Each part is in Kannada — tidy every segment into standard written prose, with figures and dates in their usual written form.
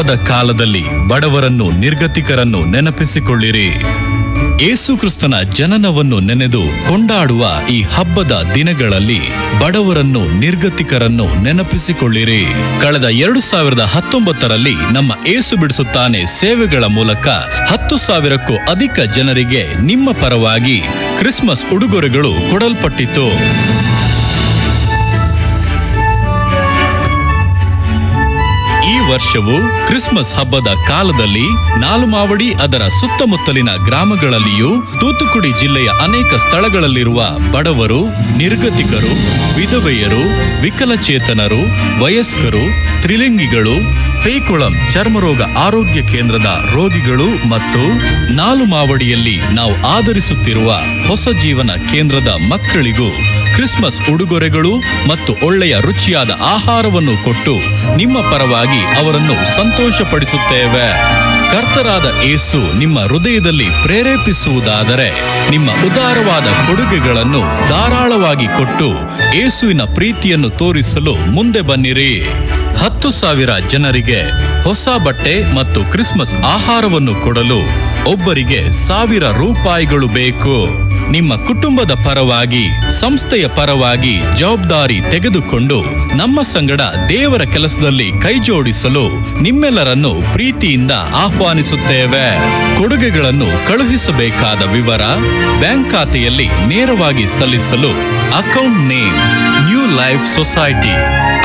ಹಬ್ಬದ ಕಾಲದಲ್ಲಿ ಬಡವರನ್ನು, ನಿರ್ಗತಿಕರನ್ನು ನೆನಪಿಸಿಕೊಳ್ಳಿರಿ. ಯೇಸು ಕ್ರಿಸ್ತನ ಜನನವನ್ನು ನೆನೆದು ಕೊಂಡಾಡುವ ಈ ಹಬ್ಬದ ದಿನಗಳಲ್ಲಿ ಬಡವರನ್ನು, ನಿರ್ಗತಿಕರನ್ನು ನೆನಪಿಸಿಕೊಳ್ಳಿರಿ. ಕಳೆದ 2019ರಲ್ಲಿ ನಮ್ಮ ಯೇಸು ಬಿಡಿಸುತ್ತಾನೆ ಸೇವೆಗಳ ಮೂಲಕ 10,000ಕ್ಕೂ ಅಧಿಕ ಜನರಿಗೆ ನಿಮ್ಮ ಪರವಾಗಿ ಕ್ರಿಸ್ಮಸ್ ಉಡುಗೊರೆಗಳು ಕೊಡಲ್ಪಟ್ಟಿತು. ಈ ವರ್ಷವು ಕ್ರಿಸ್ಮಸ್ ಹಬ್ಬದ ಕಾಲದಲ್ಲಿ ನಾಲುಮಾವಡಿ ಅದರ ಸುತ್ತಮುತ್ತಲಿನ ಗ್ರಾಮಗಳಲ್ಲಿಯೂ, ತೂತುಕುಡಿ ಜಿಲ್ಲೆಯ ಅನೇಕ ಸ್ಥಳಗಳಲ್ಲಿರುವ ಬಡವರು, ನಿರ್ಗತಿಕರು, ವಿಧವೆಯರು, ವಿಕಲಚೇತನರು, ವಯಸ್ಕರು, ತ್ರಿಲಿಂಗಿಗಳು, ಫೇಕುಳಂ ಚರ್ಮರೋಗ ಆರೋಗ್ಯ ಕೇಂದ್ರದ ರೋಗಿಗಳು ಮತ್ತು ನಾಲುಮಾವಡಿಯಲ್ಲಿ ನಾವು ಆಧರಿಸುತ್ತಿರುವ ಹೊಸ ಜೀವನ ಕೇಂದ್ರದ ಮಕ್ಕಳಿಗೂ ಕ್ರಿಸ್ಮಸ್ ಉಡುಗೊರೆಗಳು ಮತ್ತು ಒಳ್ಳೆಯ ರುಚಿಯಾದ ಆಹಾರವನ್ನು ಕೊಟ್ಟು ನಿಮ್ಮ ಪರವಾಗಿ ಅವರನ್ನು ಸಂತೋಷಪಡಿಸುತ್ತೇವೆ. ಕರ್ತರಾದ ಯೇಸು ನಿಮ್ಮ ಹೃದಯದಲ್ಲಿ ಪ್ರೇರೇಪಿಸುವುದಾದರೆ ನಿಮ್ಮ ಉದಾರವಾದ ಕೊಡುಗೆಗಳನ್ನು ಧಾರಾಳವಾಗಿ ಕೊಟ್ಟು ಯೇಸುವಿನ ಪ್ರೀತಿಯನ್ನು ತೋರಿಸಲು ಮುಂದೆ ಬನ್ನಿರಿ. 10,000 ಜನರಿಗೆ ಹೊಸ ಬಟ್ಟೆ ಮತ್ತು ಕ್ರಿಸ್ಮಸ್ ಆಹಾರವನ್ನು ಕೊಡಲು ಒಬ್ಬರಿಗೆ $1,000 ಬೇಕು. ನಿಮ್ಮ ಕುಟುಂಬದ ಪರವಾಗಿ, ಸಂಸ್ಥೆಯ ಪರವಾಗಿ ಜವಾಬ್ದಾರಿ ತೆಗೆದುಕೊಂಡು ನಮ್ಮ ಸಂಗಡ ದೇವರ ಕೆಲಸದಲ್ಲಿ ಕೈಜೋಡಿಸಲು ನಿಮ್ಮೆಲ್ಲರನ್ನು ಪ್ರೀತಿಯಿಂದ ಆಹ್ವಾನಿಸುತ್ತೇವೆ. ಕೊಡುಗೆಗಳನ್ನು ಕಳುಹಿಸಬೇಕಾದ ವಿವರ ಬ್ಯಾಂಕ್ ಖಾತೆಯಲ್ಲಿ ನೇರವಾಗಿ ಸಲ್ಲಿಸಲು account name new life society,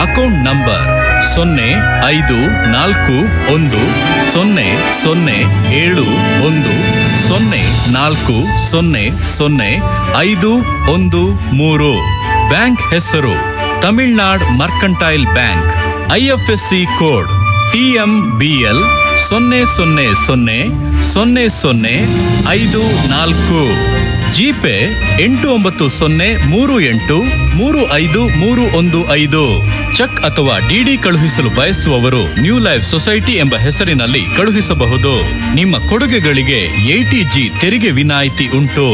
account number 0501104000513. Bank ಹೆಸರು Tamilnad mercantile bank. IFSC code TMBL 0000054. GPay 8903835315. Cheque ಅಥವಾ ಡಿಡಿ ಕಳುಹಿಸಲು ಬಯಸುವವರು ನ್ಯೂ ಲೈಫ್ ಸೊಸೈಟಿ ಎಂಬ ಹೆಸರಿನಲ್ಲಿ ಕಳುಹಿಸಬಹುದು. ನಿಮ್ಮ ಕೊಡುಗೆಗಳಿಗೆ ATG ತೆರಿಗೆ ವಿನಾಯಿತಿ ಉಂಟು.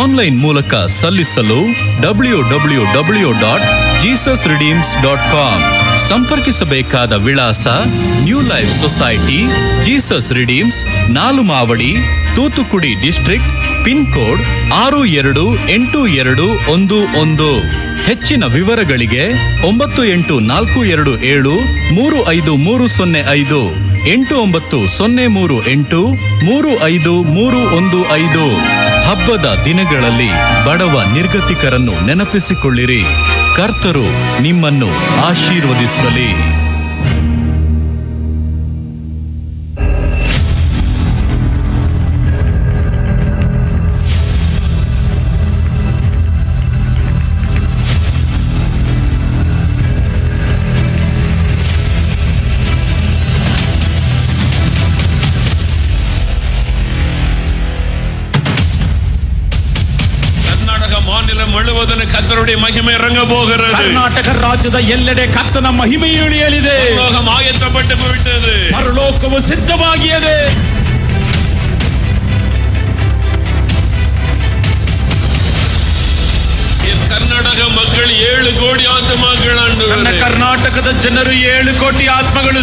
ಆನ್ಲೈನ್ ಮೂಲಕ ಸಲ್ಲಿಸಲು www.jesusredeems.com. ಸಂಪರ್ಕಿಸಬೇಕಾದ ವಿಳಾಸ new life society, Jesus Redeems, Nalumavadi, Thoothukudi district, pin code 688211. ಹೆಚ್ಚಿನ ವಿವರಗಳಿಗೆ 9842735305 8903835315. ಹಬ್ಬದ ದಿನಗಳಲ್ಲಿ ಬಡವ ನಿರ್ಗತಿಕರನ್ನು ನೆನಪಿಸಿಕೊಳ್ಳಿರಿ. ಕರ್ತರು ನಿಮ್ಮನ್ನು ಆಶೀರ್ವದಿಸಲಿ. முழுவதும் கர்த்தருடைய மகிமை இறங்க போகிறது. ಕರ್ನಾಟಕ ರಾಜ್ಯದ ಎಲ್ಲೆಡೆ ಕರ್ತನ ಮಹಿಮೆಯು ಇಳಿಯಲಿದೆ. ಪರಲೋಕವು ಆಯತ್ತಪಟ್ಟು ಬಿಟ್ಟಿದೆ. ಪರಲೋಕವು ಸಿದ್ಧವಾಗಿದೆ. ಕರ್ನಾಟಕ ಮಕ್ಕಳು 7 ಕೋಟಿ ಆತ್ಮಗಳು. ನನ್ನ ಕರ್ನಾಟಕದ ಜನರು 7 ಕೋಟಿ ಆತ್ಮಗಳು.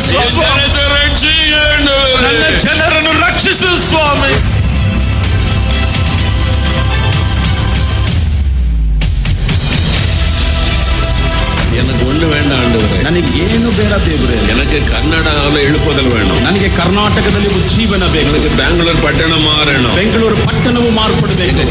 ನನ್ನ ಜನರನ್ನು ರಕ್ಷಿಸು ಸ್ವಾಮಿ. எனக்கு ஒண்ணு வேண்டாம் ஆண்டவரே. ನನಗೇನು ಬೇಡ ದೇವರೇ. எனக்கு ಕನ್ನಡದಲ್ಲಿ எழுப்புதல் வேணும். ನನಗೆ ಕರ್ನಾಟಕದಲ್ಲಿ ಉಜ್ಜೀವನ ಬೇಕು. எனக்கு ಬೆಂಗಳೂರು ಪಟ್ಟಣ ಮಾರணும். ಬೆಂಗಳೂರು ಪಟ್ಟಣವು ಮಾರ್ಪಡಬೇಕು.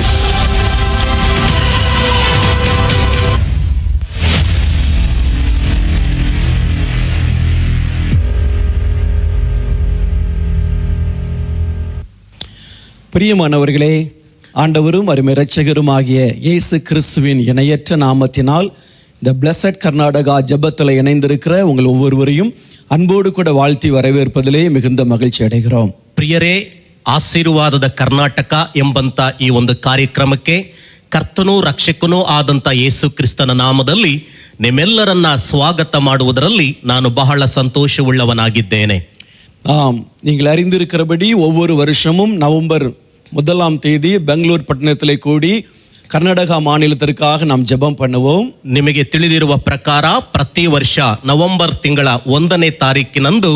பிரியமானவர்களே, ஆண்டவரும் அருமை இரட்சகருமாகிய இயேசு கிறிஸ்துவின் இணையற்ற நாமத்தினால் இந்த பிளஸட் கர்நாடகா ஜெபத்தில் இணைந்திருக்கிற உங்கள் ஒவ்வொருவரையும் அன்போடு கூட வாழ்த்தி வரவேற்பதிலே மிகுந்த மகிழ்ச்சி அடைகிறோம். ಪ್ರಿಯರೇ, ಆಶೀರ್ವಾದದ ಕರ್ನಾಟಕ ಎಂಬಂತ ಈ ಒಂದು ಕಾರ್ಯಕ್ರಮಕ್ಕೆ ಕರ್ತನೂ ರಕ್ಷಕನೂ ಆದಂಥ ಯೇಸು ಕ್ರಿಸ್ತನ ನಾಮದಲ್ಲಿ ನಿಮ್ಮೆಲ್ಲರನ್ನ ಸ್ವಾಗತ ಮಾಡುವುದರಲ್ಲಿ ನಾನು ಬಹಳ ಸಂತೋಷವುಳ್ಳವನಾಗಿದ್ದೇನೆ. நீங்கள் அறிந்திருக்கிறபடி ஒவ்வொரு வருஷமும் நவம்பர் 1 பெங்களூர் பட்டணத்திலே கூடி கர்நாடகா மாநிலத்திற்காக நாம் ஜெபம் பண்ணுவோம். ನಿಮಗೆ ತಿಳಿದಿರುವ ಪ್ರಕಾರ ಪ್ರತಿ ವರ್ಷ ನವೆಂಬರ್ ತಿಂಗಳ 1ನೇ ತಾರೀಕಿನಂದು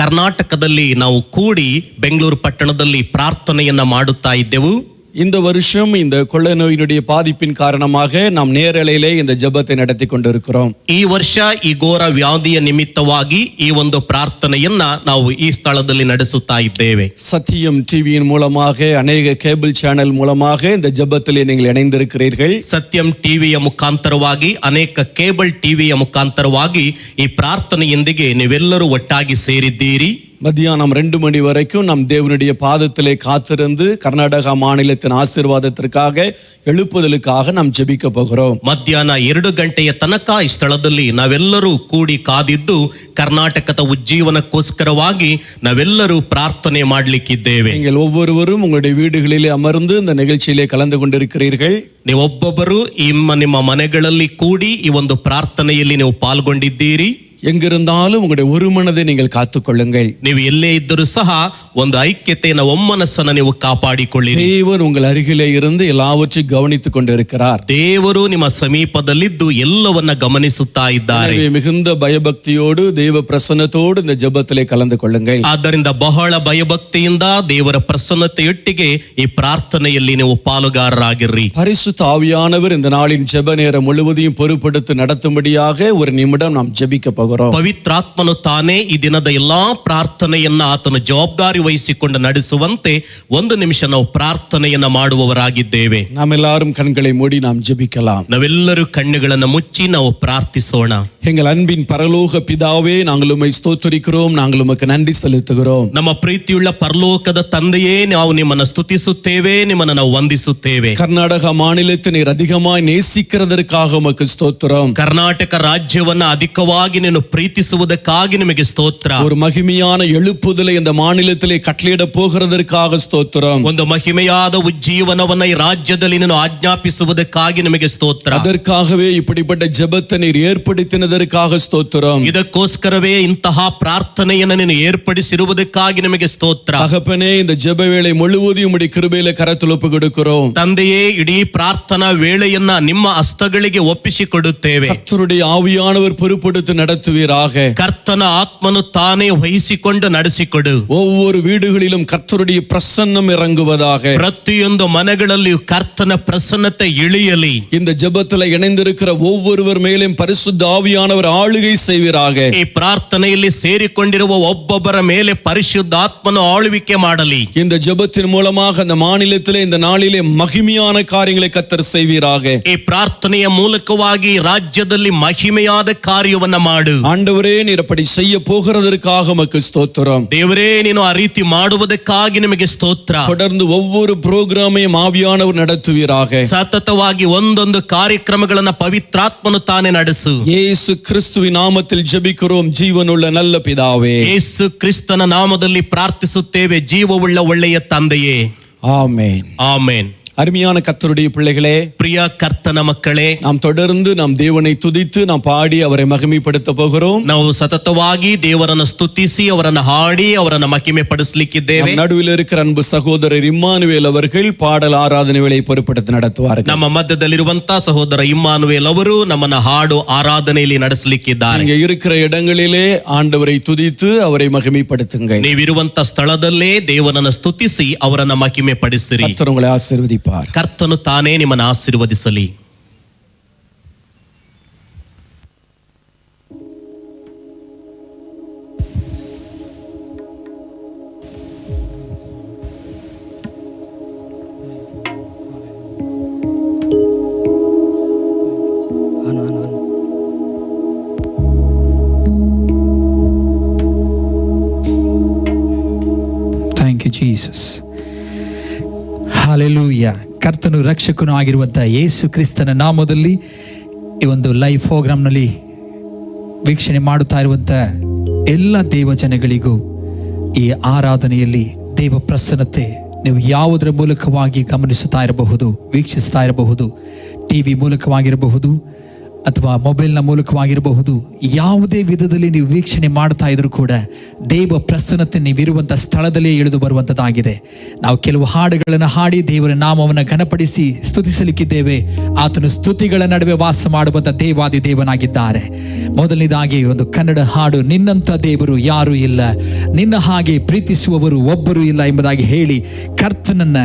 ಕರ್ನಾಟಕದಲ್ಲಿ ನಾವು ಕೂಡಿ ಬೆಂಗಳೂರು ಪಟ್ಟಣದಲ್ಲಿ ಪ್ರಾರ್ಥನೆಯನ್ನ ಮಾಡುತ್ತಾ ಇದ್ದೆವು. இந்த வருஷம் இந்த கொள்ளை நோயினுடைய பாதிப்பின் காரணமாக நாம் நேரலையிலே இந்த ஜெபத்தை நடத்தி கொண்டிருக்கிறோம். ಈ ವರ್ಷ ಈ ಘೋರ ವ್ಯಾಧಿಯ ನಿಮಿತ್ತವಾಗಿ ಈ ಒಂದು ಪ್ರಾರ್ಥನೆಯನ್ನ ನಾವು ಈ ಸ್ಥಳದಲ್ಲಿ ನಡೆಸುತ್ತಾ ಇದ್ದೇವೆ. சத்தியம் டிவியின் மூலமாக அநேக கேபிள் சேனல் மூலமாக இந்த ஜெபத்திலே நீங்கள் இணைந்திருக்கிறீர்கள். ಸತ್ಯಂ ಟಿವಿಯ ಮುಖಾಂತರವಾಗಿ ಅನೇಕ ಕೇಬಲ್ ಟಿವಿಯ ಮುಖಾಂತರವಾಗಿ ಈ ಪ್ರಾರ್ಥನೆಯೊಂದಿಗೆ ನೀವೆಲ್ಲರೂ ಒಟ್ಟಾಗಿ ಸೇರಿದ್ದೀರಿ. மத்தியானம் 2 மணி வரைக்கும் நாம் தேவனுடைய பாதத்திலே காத்திருந்து கர்நாடகா மாநிலத்தின் ஆசீர்வாதத்திற்காக எழுப்புதலுக்காக நாம் ஜெபிக்க போகிறோம். ಮಧ್ಯಾಹ್ನ 2 ಗಂಟೆಯ ತನಕ ಈ ಸ್ಥಳದಲ್ಲಿ ನಾವೆಲ್ಲರೂ ಕೂಡಿ ಕಾದಿದ್ದು ಕರ್ನಾಟಕದ ಉಜ್ಜೀವನಕ್ಕೋಸ್ಕರವಾಗಿ ನಾವೆಲ್ಲರೂ ಪ್ರಾರ್ಥನೆ ಮಾಡಲಿಕ್ಕಿದ್ದೇವೆ. நீங்கள் ஒவ்வொருவரும் உங்களுடைய வீடுகளிலே அமர்ந்து இந்த நிகழ்ச்சியிலே கலந்து கொண்டிருக்கிறீர்கள். ನೀವೊಬ್ಬೊಬ್ಬರು ನಿಮ್ಮ ಮನೆಗಳಲ್ಲಿ ಕೂಡಿ ಈ ಒಂದು ಪ್ರಾರ್ಥನೆಯಲ್ಲಿ ನೀವು ಪಾಲ್ಗೊಂಡಿದ್ದೀರಿ. எங்கிருந்தாலும் உங்களுடைய ஒரு மனதை நீங்கள் காத்துக்கொள்ளுங்கள். ನೀವು ಎಲ್ಲೇ ಇದ್ದರೂ ಸಹ ಒಂದು ಐಕ್ಯತೆಯನ್ನು ಒಮ್ಮನಸ್ಸನ್ನು ನೀವು ಕಾಪಾಡಿಕೊಳ್ಳಿರಿ. தேவன் உங்கள் அருகிலே இருந்து எல்லாவற்றையும் கவனித்துக் கொண்டிருக்கிறார். ದೇವರು ನಿಮ್ಮ ಸಮೀಪದಲ್ಲಿದ್ದು ಎಲ್ಲವನ್ನ ಗಮನಿಸುತ್ತಾ ಇದ್ದಾರೆ. மிகுந்த பயபக்தியோடு தேவ பிரசன்னத்தோடு இந்த ஜெபத்திலே கலந்து கொள்ளுங்கள். ಆದ್ದರಿಂದ ಬಹಳ ಭಯಭಕ್ತಿಯಿಂದ ದೇವರ ಪ್ರಸನ್ನತೆಯೊಟ್ಟಿಗೆ ಈ ಪ್ರಾರ್ಥನೆಯಲ್ಲಿ ನೀವು ಪಾಲುಗಾರರಾಗಿರ್ರಿ. பரிசுத்த ஆவியானவர் இந்த நாளின் ஜெப நேரம் முழுவதையும் பொறுப்படுத்தி நடத்தும்படியாக ஒரு நிமிடம் நாம் ஜெபிக்க போகிறோம். ಪವಿತ್ರಾತ್ಮನು ತಾನೇ ಈ ದಿನದ ಎಲ್ಲಾ ಪ್ರಾರ್ಥನೆಯನ್ನ ಆತನು ಜವಾಬ್ದಾರಿ ವಹಿಸಿಕೊಂಡು ನಡೆಸುವಂತೆ 1 ನಿಮಿಷ ನಾವು ಪ್ರಾರ್ಥನೆಯನ್ನ ಮಾಡುವವರಾಗಿದ್ದೇವೆ. நாம் எல்லாரும் கண்களை மூடி நாம் ஜெபிக்கலாம். ನಾವೆಲ್ಲರೂ ಕಣ್ಣುಗಳನ್ನು ಮುಚ್ಚಿ ನಾವು ಪ್ರಾರ್ಥಿಸೋಣ. எங்கள் அன்பின் பரலோக பிதாவே, நாங்கள் உம்மை ஸ்தோத்திரிக்கிறோம், நாங்கள் உமக்கு நன்றி செலுத்துகிறோம். ನಮ್ಮ ಪ್ರೀತಿಯುಳ್ಳ ಪರಲೋಕದ ತಂದೆಯೇ, ನಾವು ನಿಮ್ಮನ್ನು ಸ್ತುತಿಸುತ್ತೇವೆ, ನಿಮ್ಮನ್ನು ನಾವು ವಂದಿಸುತ್ತೇವೆ. கர்நாடகா மாநிலத்தை நீர் அதிகமாய் நேசிக்கிறதற்காக உமக்கு ஸ்தோத்திரம். ಕರ್ನಾಟಕ ರಾಜ್ಯವನ್ನ ಅಧಿಕವಾಗಿ ನೀನು ಪ್ರೀತಿಸುವುದಕ್ಕಾಗಿ ನಿಮಗೆ ಸ್ತೋತ್ರ. ஒரு மகிமையான எழுப்புதலை இந்த மாநிலத்திலே கட்டளையிட போகிறதற்காக ஸ்தோத்திரம். ಒಂದು ಮಹಿಮೆಯಾದ ಉಜ್ಜೀವನವನ್ನ ಈ ರಾಜ್ಯದಲ್ಲಿ ನೀನು ಆಜ್ಞಾಪಿಸುವುದಕ್ಕಾಗಿ ನಿಮಗೆ ಸ್ತೋತ್ರ. அதற்காகவே இப்படிப்பட்ட ஜெபத்தை நீர் ஏற்படுத்தினதற்காக ஸ்தோத்திரம். ಇದಕ್ಕೋಸ್ಕರವೇ ಇಂತಹ ಪ್ರಾರ್ಥನೆಯನ್ನು ನೀನು ಏರ್ಪಡಿಸಿರುವುದಕ್ಕಾಗಿ ನಿಮಗೆ ಸ್ತೋತ್ರ. தகப்பனே, இந்த ஜெப வேளை முழுவதையும் உம்முடைய கிருபையிலே கரத்தில் ஒப்பு கொடுக்கிறோம். ತಂದೆಯೇ, ಇಡೀ ಪ್ರಾರ್ಥನಾ ವೇಳೆಯನ್ನ ನಿಮ್ಮ ಹಸ್ತಗಳಿಗೆ ಒಪ್ಪಿಸಿಕೊಡುತ್ತೇವೆ. கர்த்தருடைய ஆவியானவர் பொறுப்படுத்தி நடத்துவீராக. ಕರ್ತನ ಆತ್ಮನು ತಾನೇ ವಹಿಸಿಕೊಂಡು ನಡೆಸಿಕೊಡು. ஒவ்வொரு வீடுகளிலும் கர்த்தருடைய பிரசன்னம் இறங்குவதாக. ಪ್ರತಿಯೊಂದು ಮನೆಗಳಲ್ಲಿಯೂ ಕರ್ತನ ಪ್ರಸನ್ನತೆ ಇಳಿಯಲಿ. இந்த ஜெபத்தில் இணைந்திருக்கிற ஒவ்வொருவர் மேலும் பரிசுத்த ஆவியானவர் ஆளுகை செய்வீராக. ಈ ಪ್ರಾರ್ಥನೆಯಲ್ಲಿ ಸೇರಿಕೊಂಡಿರುವ ಒಬ್ಬೊಬ್ಬರ ಮೇಲೆ ಪರಿಶುದ್ಧಾತ್ಮನು ಆಳ್ವಿಕೆ ಮಾಡಲಿ. இந்த ஜெபத்தின் மூலமாக அந்த மாநிலத்திலே இந்த நாளிலே மகிமையான காரியங்களை கர்த்தர் செய்வீராக. ಈ ಪ್ರಾರ್ಥನೆಯ ಮೂಲಕವಾಗಿ ರಾಜ್ಯದಲ್ಲಿ ಮಹಿಮೆಯಾದ ಕಾರ್ಯವನ್ನ ಮಾಡು. ஆண்டவரே, நீர் அப்படி செய்ய போகிறதற்காக உமக்கு ஸ்தோத்திரம். ದೇವರೇ, ನೀನು ಆ ರೀತಿ ಮಾಡುವುದಕ್ಕಾಗಿ ನಿಮಗೆ ಸ್ತೋತ್ರ. தொடர்ந்து ஒவ்வொரு புரோகிராமையும் ஆவியானவர் நடத்துவீராக. ಸತತವಾಗಿ ಒಂದೊಂದು ಕಾರ್ಯಕ್ರಮಗಳನ್ನ ಪವಿತ್ರಾತ್ಮನು ತಾನೇ ನಡೆಸು. இயேசு கிறிஸ்துவின் நாமத்தில் ஜெபிக்கிறோம் ஜீவனுள்ள நல்ல பிதாவே. ಯೇಸು ಕ್ರಿಸ್ತನ ನಾಮದಲ್ಲಿ ಪ್ರಾರ್ಥಿಸುತ್ತೇವೆ, ಜೀವವುಳ್ಳ ಒಳ್ಳೆಯ ತಂದೆಯೇ. ஆமென். ಆಮೆನ್. அருமையான கர்த்தருடைய பிள்ளைகளே, ಪ್ರಿಯ ಕರ್ತನ ಮಕ್ಕಳೇ, நாம் தொடர்ந்து நாம் தேவனை துதித்து நாம் பாடி அவரை மகிமைப்படுத்த போகிறோம். ನಾವು ಸತತವಾಗಿ ದೇವರನ್ನು ಸ್ತುತಿಸಿ ಅವರನ್ನು ಹಾಡಿ ಅವರನ್ನು ಮಹಿಮೆ ಪಡಿಸಲಿಕ್ಕಿದ್ದೇವೆ. நடுவில் இருக்கிற அன்பு சகோதரர் இம்மானுவேல் அவர்கள் பாடல் ஆராதனை வேளையை பொறுப்படுத்தி நடத்துவார்கள். ನಮ್ಮ ಮಧ್ಯದಲ್ಲಿರುವಂತಹ ಸಹೋದರ ಇಮ್ಮಾನುವೇಲ್ ಅವರು ನಮ್ಮನ್ನ ಹಾಡು ಆರಾಧನೆಯಲ್ಲಿ ನಡೆಸಲಿಕ್ಕಿದ್ದಾರೆ. இங்க இருக்கிற இடங்களிலே ஆண்டவரை துதித்து அவரை மகிமைப்படுத்துங்கள். ನೀವಿರುವಂತ ಸ್ಥಳದಲ್ಲೇ ದೇವರನ್ನು ಸ್ತುತಿಸಿ ಅವರನ್ನ ಮಹಿಮೆ ಪಡಿಸಿರಿ. கர்த்தர் உங்களை ஆசீர்வதிப்பார். ಕರ್ತನು ತಾನೇ ನಿಮ್ಮನ್ನು ಆಶೀರ್ವದಿಸಲಿ. Thank you, Jesus. ಹಾಲೆಲೂಯ. ಕರ್ತನು ರಕ್ಷಕನು ಆಗಿರುವಂಥ ಯೇಸು ಕ್ರಿಸ್ತನ ನಾಮದಲ್ಲಿ ಈ ಒಂದು ಲೈವ್ ಪ್ರೋಗ್ರಾಮ್ನಲ್ಲಿ ವೀಕ್ಷಣೆ ಮಾಡುತ್ತಾ ಇರುವಂಥ ಎಲ್ಲ ದೇವಜನಗಳಿಗೂ ಈ ಆರಾಧನೆಯಲ್ಲಿ ದೇವ ಪ್ರಸನ್ನತೆ ನೀವು ಯಾವುದರ ಮೂಲಕವಾಗಿ ಗಮನಿಸುತ್ತಾ ಇರಬಹುದು, ವೀಕ್ಷಿಸ್ತಾ ಇರಬಹುದು, ಟಿ ವಿ ಮೂಲಕವಾಗಿರಬಹುದು ಅಥವಾ ಮೊಬೈಲ್ನ ಮೂಲಕವಾಗಿರಬಹುದು, ಯಾವುದೇ ವಿಧದಲ್ಲಿ ನೀವು ವೀಕ್ಷಣೆ ಮಾಡ್ತಾ ಇದ್ರು ಕೂಡ ದೇವ ಪ್ರಸನ್ನತೆ ನೀವಿರುವಂಥ ಸ್ಥಳದಲ್ಲೇ ಇಳಿದು ಬರುವಂಥದ್ದಾಗಿದೆ. ನಾವು ಕೆಲವು ಹಾಡುಗಳನ್ನು ಹಾಡಿ ದೇವರ ನಾಮವನ್ನು ಘನಪಡಿಸಿ ಸ್ತುತಿಸಲಿಕ್ಕಿದ್ದೇವೆ. ಆತನು ಸ್ತುತಿಗಳ ನಡುವೆ ವಾಸ ಮಾಡುವಂಥ ದೇವಾದಿ ದೇವನಾಗಿದ್ದಾರೆ. ಮೊದಲನೇದಾಗಿ ಒಂದು ಕನ್ನಡ ಹಾಡು, ನಿನ್ನಂಥ ದೇವರು ಯಾರೂ ಇಲ್ಲ, ನಿನ್ನ ಹಾಗೆ ಪ್ರೀತಿಸುವವರು ಒಬ್ಬರು ಇಲ್ಲ ಎಂಬುದಾಗಿ ಹೇಳಿ ಕರ್ತನನ್ನ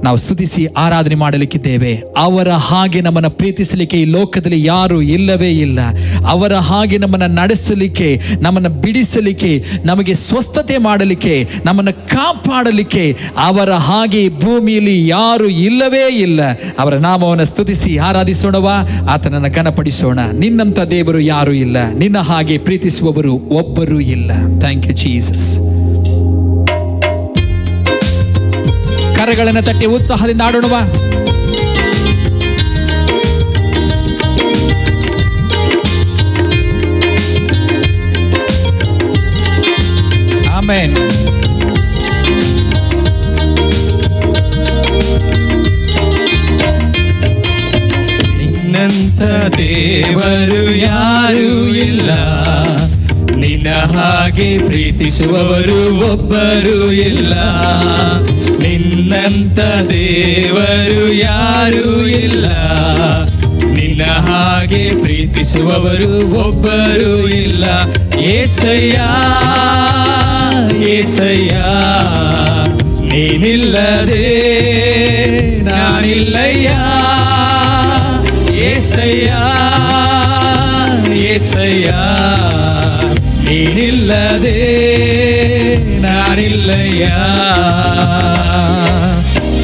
ನಾವು ಸ್ತುತಿಸಿ ಆರಾಧನೆ ಮಾಡಲಿಕ್ಕಿದ್ದೇವೆ. ಅವರ ಹಾಗೆ ನಮ್ಮನ್ನು ಪ್ರೀತಿಸಲಿಕ್ಕೆ ಈ ಲೋಕದಲ್ಲಿ ಯಾರು ಇಲ್ಲವೇ ಇಲ್ಲ. ಅವರ ಹಾಗೆ ನಮ್ಮನ್ನು ನಡೆಸಲಿಕ್ಕೆ, ನಮ್ಮನ್ನು ಬಿಡಿಸಲಿಕ್ಕೆ, ನಮಗೆ ಸ್ವಸ್ಥತೆ ಮಾಡಲಿಕ್ಕೆ, ನಮ್ಮನ್ನು ಕಾಪಾಡಲಿಕ್ಕೆ ಅವರ ಹಾಗೆ ಭೂಮಿಯಲ್ಲಿ ಯಾರು ಇಲ್ಲವೇ ಇಲ್ಲ. ಅವರ ನಾಮವನ್ನು ಸ್ತುತಿಸಿ ಆರಾಧಿಸೋಣವಾ, ಆತನನ್ನು ಘನಪಡಿಸೋಣ. ನಿನ್ನಂಥ ದೇವರು ಯಾರು ಇಲ್ಲ, ನಿನ್ನ ಹಾಗೆ ಪ್ರೀತಿಸುವವರು ಒಬ್ಬರು ಇಲ್ಲ. Thank you Jesus. ಕರಗಳನ್ನು ತಟ್ಟಿ ಉತ್ಸಾಹದಿಂದ ಆಡೋಣವಾ. ಆಮೆನ್. ನಿನ್ನಂಥ ದೇವರು ಯಾರೂ ಇಲ್ಲ, ನಿನ್ನ ಹಾಗೆ ಪ್ರೀತಿಸುವವರು ಒಬ್ಬರು ಇಲ್ಲ. ನಿನ್ನಂಥ ದೇವರು ಯಾರೂ ಇಲ್ಲ, ನಿನ್ನ ಹಾಗೆ ಪ್ರೀತಿಸುವವರು ಒಬ್ಬರು ಇಲ್ಲ. ಏಸಯ್ಯ ಏಸಯ್ಯ, ನೀನಿಲ್ಲದೆ ನಾನಿಲ್ಲಯ್ಯ. ಏಸಯ್ಯ ಏಸಯ್ಯ, ನೀನಿಲ್ಲದೆ ನಾನಿಲ್ಲಯ್ಯ.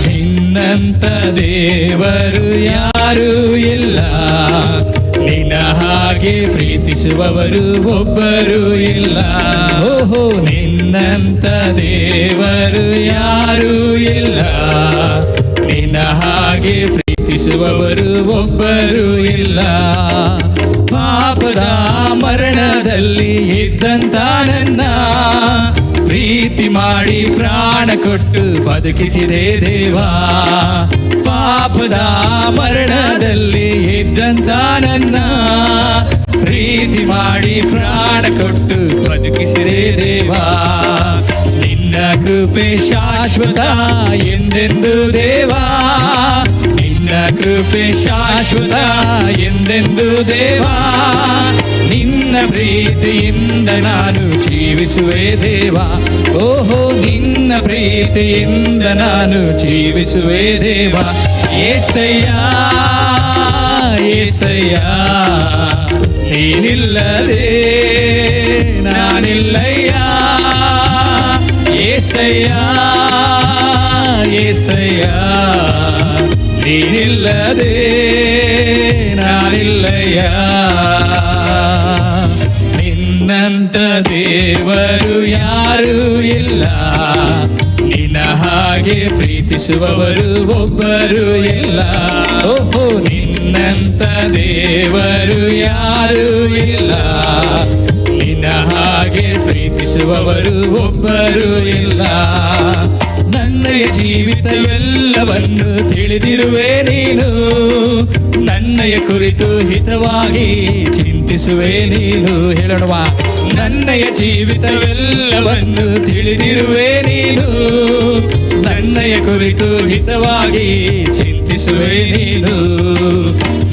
ನಿನ್ನಂಥ ದೇವರು ಯಾರೂ ಇಲ್ಲ, ನಿನ್ನ ಹಾಗೆ ಪ್ರೀತಿಸುವವರು ಒಬ್ಬರು ಇಲ್ಲ. ಓಹೋ, ನಿನ್ನಂಥ ದೇವರು ಯಾರೂ ಇಲ್ಲ, ನಿನ್ನ ಹಾಗೆ ಪ್ರೀತಿಸುವವರು ಒಬ್ಬರು ಇಲ್ಲ. ಪಾಪದ ಮರಣದಲ್ಲಿ ಇದ್ದಂತ ನನ್ನ ಪ್ರೀತಿ ಮಾಡಿ ಪ್ರಾಣ ಕೊಟ್ಟು ಬದುಕಿಸಿದೆ ದೇವಾ. ಪಾಪದ ಮರಣದಲ್ಲಿ ಇದ್ದಂತ ನನ್ನ ಪ್ರೀತಿ ಮಾಡಿ ಪ್ರಾಣ ಕೊಟ್ಟು ಬದುಕಿಸಿದೆ ದೇವಾ. ನಿನ್ನ ಕೃಪೆ ಶಾಶ್ವತ ಎಂದೆಂದು ದೇವಾ, ನಿನ್ನ ಕೃಪೆ ಶಾಶ್ವತ ಎಂದೆಂದು ದೇವಾ. ನಿನ್ನ ಪ್ರೀತಿಯಿಂದ ನಾನು ಜೀವಿಸುವೆ ದೇವಾ. ಓಹೋ, ನಿನ್ನ ಪ್ರೀತಿಯಿಂದ ನಾನು ಜೀವಿಸುವೆ ದೇವಾ. ಏಸಯ್ಯ ಏಸಯ್ಯ, ನೀನಿಲ್ಲದೆ ನಾನಿಲ್ಲಯ್ಯ. ಏಸಯ್ಯ ಏಸಯ್ಯ, ನೀನಿಲ್ಲದೆ ನಾನಿಲ್ಲಯ್ಯ. ನಿನ್ನಂಥ ದೇವರು ಯಾರೂ ಇಲ್ಲ, ನಿನ್ನ ಹಾಗೆ ಪ್ರೀತಿಸುವವರು ಒಬ್ಬರು ಇಲ್ಲ. ಓಹೋ, ನಿನ್ನಂಥ ದೇವರು ಯಾರೂ ಇಲ್ಲ, ನಿನ್ನ ಹಾಗೆ ಪ್ರೀತಿಸುವವರು ಒಬ್ಬರು ಇಲ್ಲ. ನನ್ನಯ ಜೀವಿತ ಎಲ್ಲವನ್ನು ತಿಳಿದಿರುವೆ ನೀನು, ನನ್ನಯ ಕುರಿತು ಹಿತವಾಗಿ ಚಿಂತಿಸುವೆ ನೀನು. ಹೇಳೋಣ, ನನ್ನಯ ಜೀವಿತವೆಲ್ಲವನ್ನು ತಿಳಿದಿರುವೆ ನೀನು, ನನ್ನಯ ಕುರಿತು ಹಿತವಾಗಿ ಚಿಂತಿಸುವೆ ನೀನು.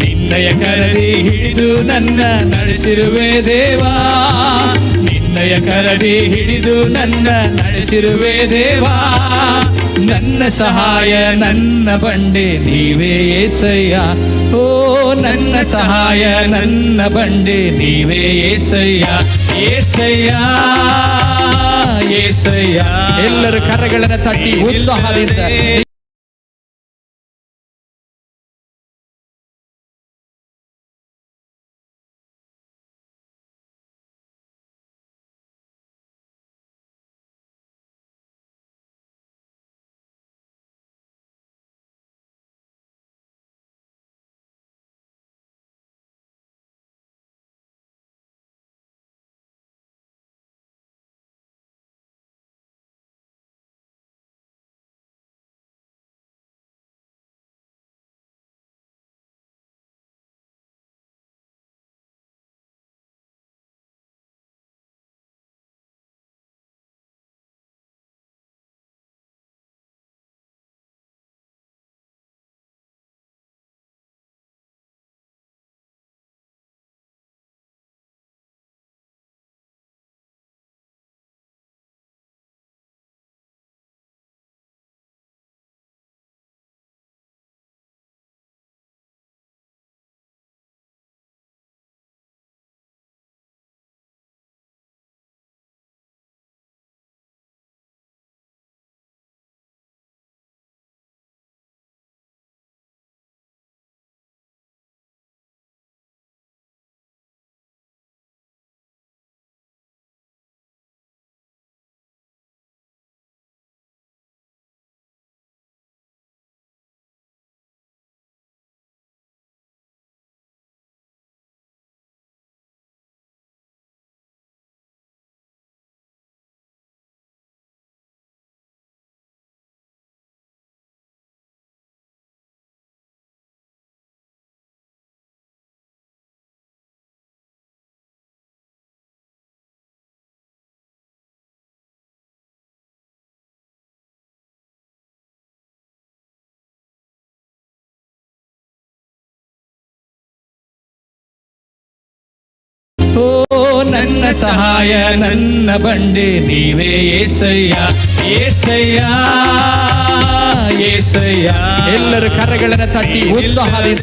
ನಿನ್ನಯ ಕರಡಿ ಹಿಡಿದು ನನ್ನ ನಡೆಸಿರುವೆ ದೇವಾ, ನಿನ್ನಯ ಕರಡಿ ಹಿಡಿದು ನನ್ನ ನಡೆಸಿರುವೆ ದೇವಾ. ನನ್ನ ಸಹಾಯ ನನ್ನ ಬಂಡೆ ನೀವೇ ಏಸಯ್ಯ. ಓ ನನ್ನ ಸಹಾಯ ನನ್ನ ಬಂಡೆ ನೀವೇ ಏಸಯ್ಯ. ಏಸಯ್ಯ ಏಸಯ್ಯ, ಎಲ್ಲರೂ ಕರಗಳನ್ನು ತಟ್ಟಿ ಉತ್ಸಾಹದಿಂದ ಓ ನನ್ನ ಸಹಾಯ ನನ್ನ ಬಂಡೆ ನೀವೇ ಏಸಯ್ಯ, ಏಸಯ್ಯ, ಏಸಯ್ಯ. ಎಲ್ಲರೂ ಕರಗಳನ್ನು ತಟ್ಟಿ ಉತ್ಸಾಹದಿಂದ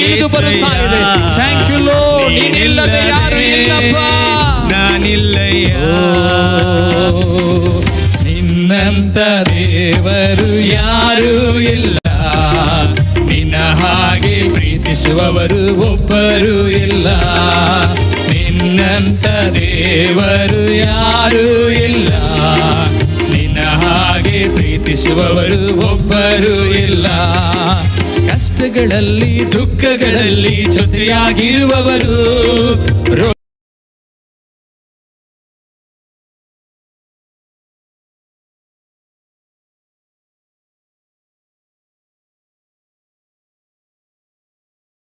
ಇಳಿದು ಬರುತ್ತಾ ಇದೆ. Thank you Lord. ನೀನಿಲ್ಲದೆ ಯಾರು ಇಲ್ಲಪ್ಪ, ನಾನಿಲ್ಲಯ್ಯ. ನಿನ್ನಂತ ದೇವರು ಯಾರು ಇಲ್ಲ, ನಿನ್ನ ಹಾಗೆ ಪ್ರೀತಿಸುವವರು ಒಬ್ಬರು ಇಲ್ಲ. ನಿನ್ನಂತ ದೇವರು ಯಾರು ಇಲ್ಲ, ನಿನ್ನ ಹಾಗೆ ಪ್ರೀತಿಸುವವರು ಒಬ್ಬರು ಇಲ್ಲ. ಕಷ್ಟಗಳಲ್ಲಿ ದುಃಖಗಳಲ್ಲಿ ಜೊತೆಯಾಗಿರುವವರು